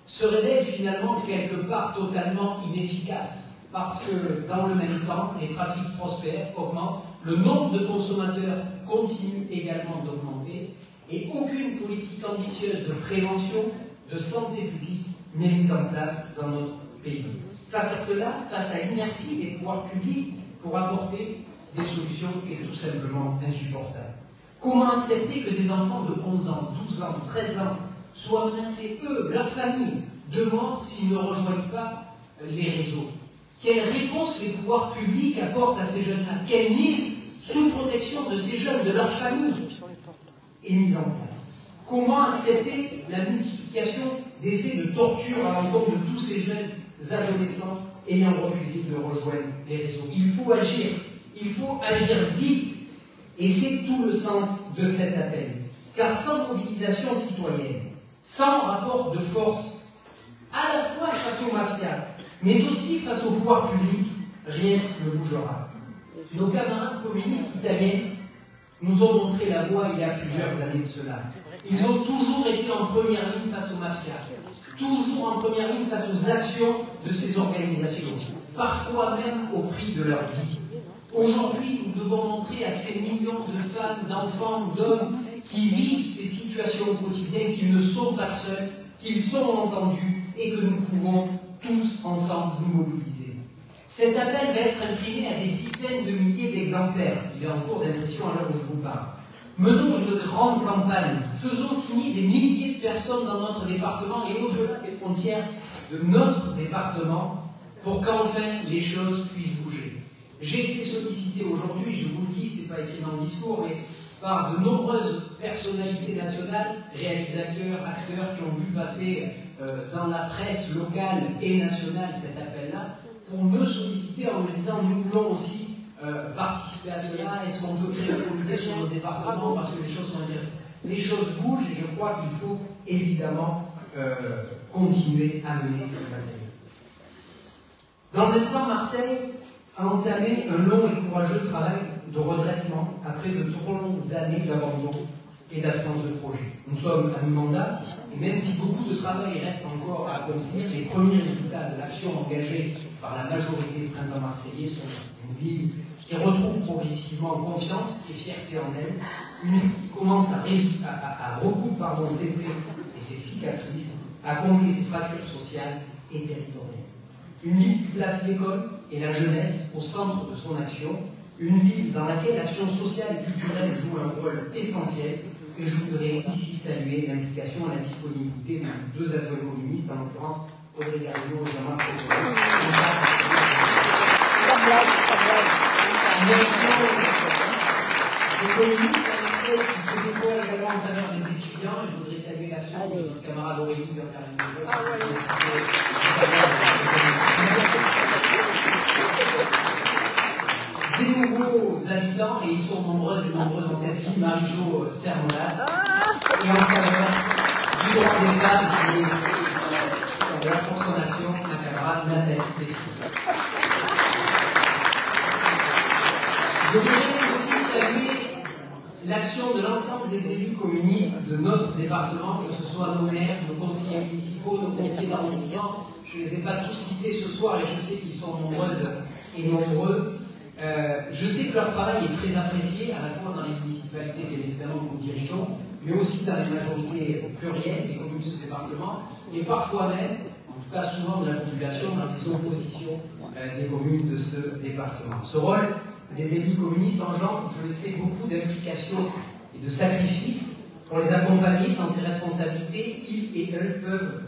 se révèle finalement quelque part totalement inefficace. Parce que dans le même temps, les trafics prospèrent, augmentent, le nombre de consommateurs continue également d'augmenter, et aucune politique ambitieuse de prévention, de santé publique n'est mise en place dans notre pays. Face à cela, face à l'inertie des pouvoirs publics pour apporter des solutions est tout simplement insupportable. Comment accepter que des enfants de 11 ans, 12 ans, 13 ans soient menacés, eux, leur famille, de mort s'ils ne rejoignent pas les réseaux? Quelle réponse les pouvoirs publics apportent à ces jeunes-là? Quelle mise sous protection de ces jeunes, de leur famille, est mise en place? Comment accepter la multiplication des faits de torture à l'encontre de tous ces jeunes adolescents ayant refusé de rejoindre les réseaux? Il faut agir vite, et c'est tout le sens de cet appel. Car sans mobilisation citoyenne, sans rapport de force, à la fois face aux mafias, mais aussi face au pouvoir public, rien ne bougera. Nos camarades communistes italiens nous ont montré la voie il y a plusieurs années de cela. Ils ont toujours été en première ligne face aux mafias, toujours en première ligne face aux actions de ces organisations, parfois même au prix de leur vie. Aujourd'hui, nous devons montrer à ces millions de femmes, d'enfants, d'hommes qui vivent ces situations au quotidien qu'ils ne sont pas seuls, qu'ils sont entendus et que nous pouvons tous ensemble nous mobiliser. Cet appel va être imprimé à des dizaines de milliers d'exemplaires. Il est en cours d'impression à l'heure où je vous parle. Menons une grande campagne. Faisons signer des milliers de personnes dans notre département et au-delà des frontières de notre département pour qu'enfin les choses puissent bouger. J'ai été sollicité aujourd'hui, je vous le dis, c'est pas écrit dans le discours, mais par de nombreuses personnalités nationales, réalisateurs, acteurs qui ont vu passer dans la presse locale et nationale cet appel-là, pour me solliciter en me disant nous voulons aussi participer à cela, est-ce qu'on peut créer un comité sur notre département parce que les choses sont intéressantes. Les choses bougent et je crois qu'il faut évidemment continuer à mener cette bataille. Dans le même temps, Marseille a entamé un long et courageux travail de redressement après de trop longues années d'abandon et d'absence de projet. Nous sommes à mi-mandat et même si beaucoup de travail reste encore à accomplir, les premiers résultats de l'action engagée par la majorité du printemps marseillais sont une ville qui retrouve progressivement confiance et fierté en elle, une ville qui commence à recoudre ses plaies et ses cicatrices, à combler ses fractures sociales et territoriales. Une ville qui place l'école et la jeunesse au centre de son action, une ville dans laquelle l'action sociale et culturelle joue un rôle essentiel, et je voudrais ici saluer l'implication et la disponibilité de deux adjoints communistes, en l'occurrence Audrey Garrido et Jean-Marc Cocolin. Les communistes à Marseille qui se déploient également en faveur des étudiants, et je voudrais saluer l'action de notre camarade Aurélie de des nouveaux habitants, et ils sont nombreux et nombreux dans cette ville, Marie-Jo Sermolas, et en faveur du droit des femmes, et pour son action, ma camarade Nathalie Plessis. Je voudrais aussi saluer l'action de l'ensemble des élus communistes de notre département, que ce soit nos maires, nos conseillers municipaux, nos conseillers d'arrondissement. Je ne les ai pas tous cités ce soir et je sais qu'ils sont nombreuses et nombreux. Je sais que leur travail est très apprécié, à la fois dans les municipalités, bien évidemment, que nous dirigeons, mais aussi dans les majorités plurielles des communes de ce département, et parfois même, en tout cas souvent de la population, dans les oppositions des communes de ce département. Ce rôle des élus communistes engendre, je le sais, beaucoup d'implications et de sacrifices pour les accompagner dans ces responsabilités. Ils et elles peuvent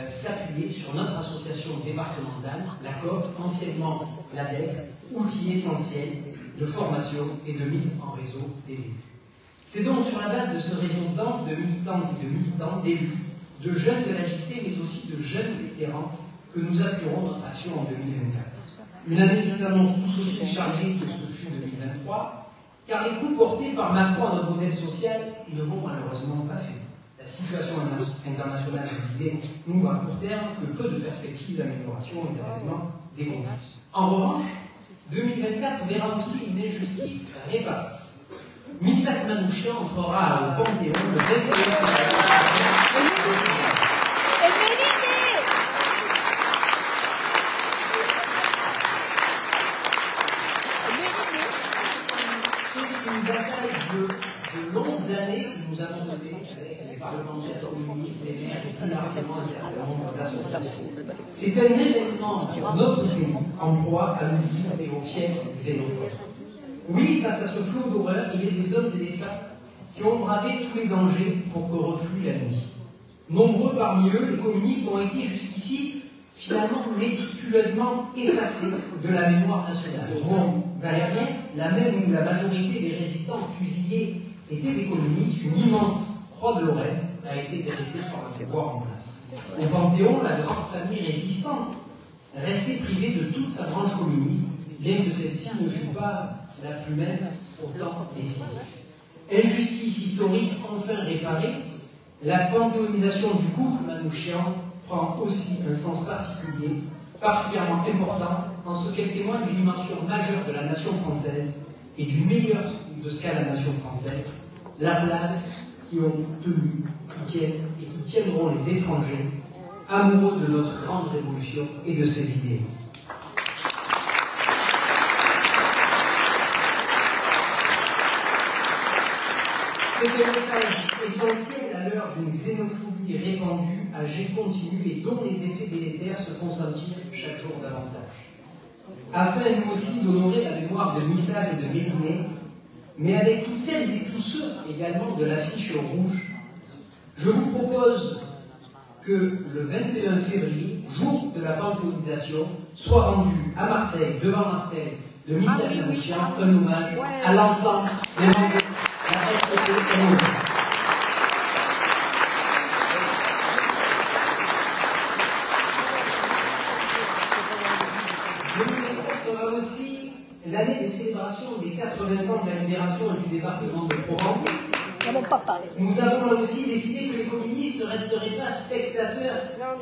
s'appuyer sur notre association départementale, la COP, anciennement l'ADEC, outil essentiel de formation et de mise en réseau des élus. C'est donc sur la base de ce réseau dense de militantes et de militants, d'élus, de jeunes de l'AJC, mais aussi de jeunes vétérans, que nous appuierons notre action en 2024. Une année qui s'annonce tous aussi chargée que ce fut 2023, car les coups portés par Macron à notre modèle social ne vont malheureusement pas faire. La situation internationale, je disais, nous à court terme que peu de perspectives d'amélioration et d'apaisement des conflits. En revanche, 2024 verra aussi une injustice réparée. Missak Manouchian entrera au Panthéon le 21 C'est une bataille de longues années que nous avons menées avec les parlementaires communistes, les maires et plus largement un certain nombre d'associations. C'est un événement pour notre pays en proie à l'oubli et aux fièvres xénophobes. Oui, face à ce flot d'horreur, il y a des hommes et des femmes qui ont bravé tous les dangers pour que reflue la nuit. Nombreux parmi eux, les communistes ont été jusqu'ici finalement méticuleusement effacés de la mémoire nationale. Rouen Valérien, la même où la majorité des résistants fusillés étaient des communistes, une immense croix de Lorraine a été dressée par le pouvoir en place. Au Panthéon, la grande famille résistante restait privée de toute sa branche communiste, bien que celle-ci ne fût pas la plus mince, pourtant décisive. Injustice historique enfin réparée, la panthéonisation du couple Manouchian prend aussi un sens particulier, particulièrement important, en ce qu'elle témoigne d'une dimension majeure de la nation française et du meilleur de ce qu'a la nation française, la place qui ont tenu, qui tiennent et qui tiendront les étrangers, amoureux de notre grande révolution et de ses idées. C'est un message essentiel à l'heure d'une xénophobie répandue, âgée continue et dont les effets délétères se font sentir chaque jour davantage. Afin nous aussi d'honorer la mémoire de Missal et de Méliné, mais avec toutes celles et tous ceux également de l'affiche rouge, je vous propose que le 21 février, jour de la panthéonisation, soit rendu à Marseille, devant la stèle de Missal et Michel, un hommage à l'ensemble des membres de la FFE. Sera aussi l'année des célébrations des 80 ans de la libération du département de Provence. Nous avons là aussi décidé que les communistes ne resteraient pas spectateurs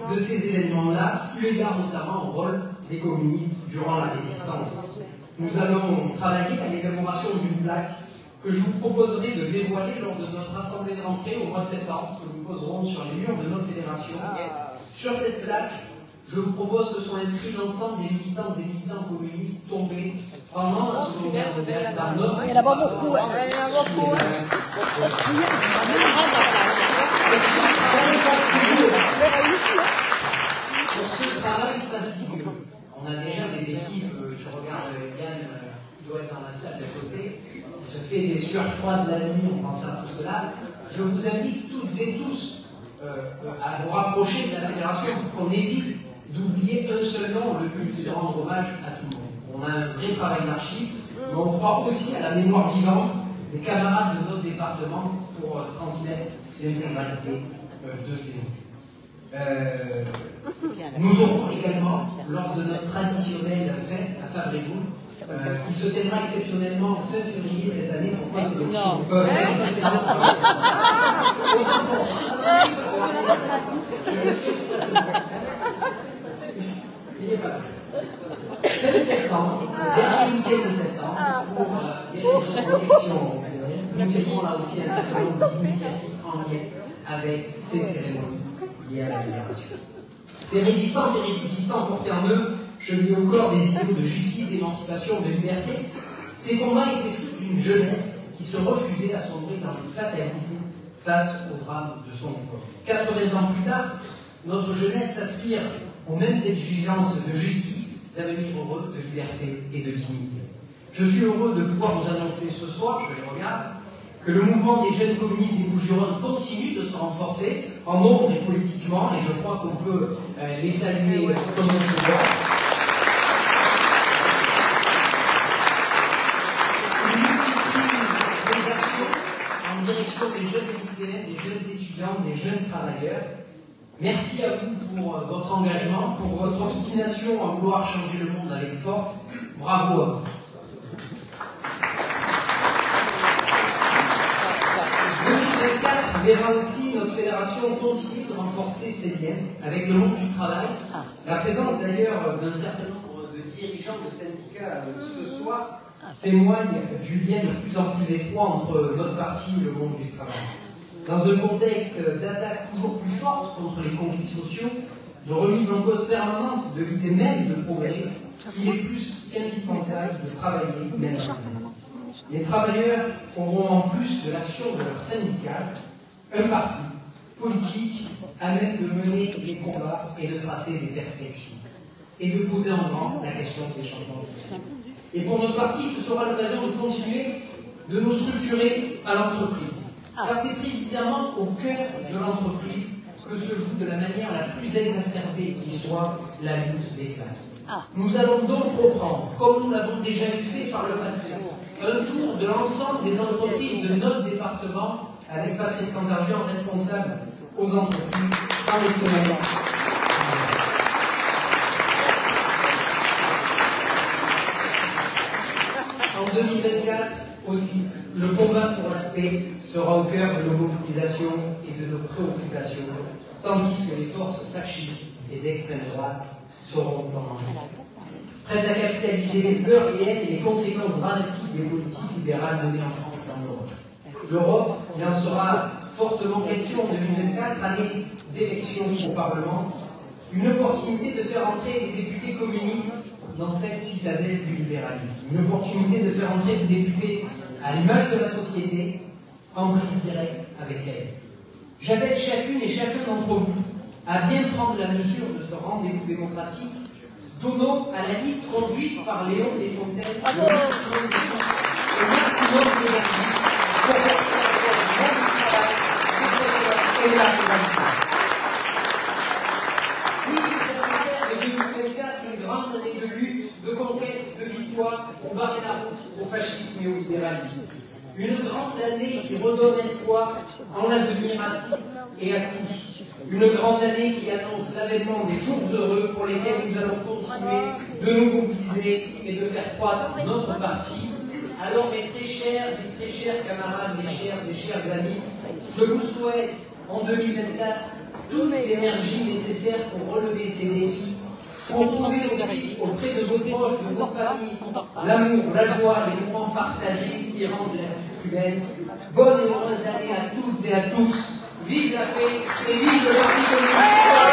de ces événements-là, eu égard notamment au rôle des communistes durant la résistance. Nous allons travailler à l'élaboration d'une plaque que je vous proposerai de dévoiler lors de notre assemblée de rentrée au mois de septembre, que nous poserons sur les murs de notre fédération. Sur cette plaque, je vous propose que soient inscrits l'ensemble des militantes et militants communistes tombés pendant la Seconde Guerre mondiale dans notre... Il y en a pas beaucoup. Pour ce travail fastidieux, on a déjà des équipes, je regarde Yann qui doit être dans la salle d'à côté, qui se fait des sueurs froides la nuit, on pense à tout cela. Je vous invite toutes et tous à vous rapprocher de la fédération pour qu'on évite d'oublier un seul nom. Le but, c'est de rendre hommage à tout le monde. On a un vrai travail d'archives, mais on croit aussi à la mémoire vivante des camarades de notre département pour transmettre l'intégralité de ces noms. Nous aurons également, lors de notre traditionnelle fête à Fabrégou, qui se tiendra exceptionnellement fin février cette année, pour cause de fin septembre, dernier week-end de septembre, pour les élections, nous tiendrons là aussi un certain nombre d'initiatives en lien avec ces cérémonies liées à la libération. Ces résistantes et résistants portaient en eux, cheminés au corps des idéaux de justice, d'émancipation, de liberté. Ces combats étaient fruits d'une jeunesse qui se refusait à sombrer dans le fatalisme face au drame de son époque. 80 ans plus tard, notre jeunesse aspire aux mêmes exigences de justice, d'avenir heureux, de liberté et de dignité. Je suis heureux de pouvoir vous annoncer ce soir, je les regarde, que le mouvement des jeunes communistes des Bouches-du-Rhône continue de se renforcer en nombre et politiquement, et je crois qu'on peut les saluer comme on se doit. Ils multiplient les actions en direction des jeunes lycéens, des jeunes étudiants, des jeunes travailleurs. Merci à vous pour votre engagement, pour votre obstination à vouloir changer le monde avec force. Bravo à vous. Verra aussi notre fédération continuer de renforcer ses liens avec le monde du travail. La présence d'ailleurs d'un certain nombre de dirigeants de syndicats ce soir témoigne du lien de plus en plus étroit entre notre parti et le monde du travail. Dans un contexte d'attaque toujours plus forte contre les conflits sociaux, de remise en cause permanente de l'idée même de progrès, il est plus qu'indispensable de travailler main dans la main. Les travailleurs auront en plus de l'action de leur syndicat un parti politique à même de mener des combats et de tracer des perspectives et de poser en grand la question des changements sociaux. Et pour notre parti, ce sera l'occasion de continuer de nous structurer à l'entreprise. Car c'est précisément au cœur de l'entreprise que se joue de la manière la plus exacerbée qui soit la lutte des classes. Nous allons donc reprendre, comme nous l'avons déjà fait par le passé, un tour de l'ensemble des entreprises de notre département avec Patrice Cantargian, responsable aux entreprises dans les semaines. En 2024 aussi, le combat pour la paix sera au cœur de nos mobilisations et de nos préoccupations, tandis que les forces fascistes et d'extrême droite seront en danger. Prêtes à capitaliser les peurs et haines et les conséquences dramatiques des politiques libérales menées en France l'Europe, il en sera fortement question en 2024, année d'élection au Parlement. Une opportunité de faire entrer des députés communistes dans cette citadelle du libéralisme. Une opportunité de faire entrer des députés à l'image de la société, en prise directe avec elle. J'appelle chacune et chacun d'entre vous à bien prendre la mesure de ce rendez-vous démocratique. Donnons à la liste conduite par Léon Desfontaines le maximum d'énergie pour faire et la rivalité. Oui, cette affaire de 2024, une grande année de lutte, de conquête, de victoire pour barrer la route au fascisme et au libéralisme. Une grande année qui redonne espoir en l'avenir à toutes et à tous. Une grande année qui annonce l'avènement des jours heureux pour lesquels nous allons continuer de nous mobiliser et de faire croître notre parti. Alors mes très chers camarades, mes chers et chers amis, je vous souhaite en 2024 toute l'énergie nécessaire pour relever ces défis, pour trouver auprès de vos proches, de vos familles, l'amour, la joie, les moments partagés qui rendent la vie plus belle. Bonne et heureuse année à toutes et à tous. Vive la paix et vive le Parti communiste.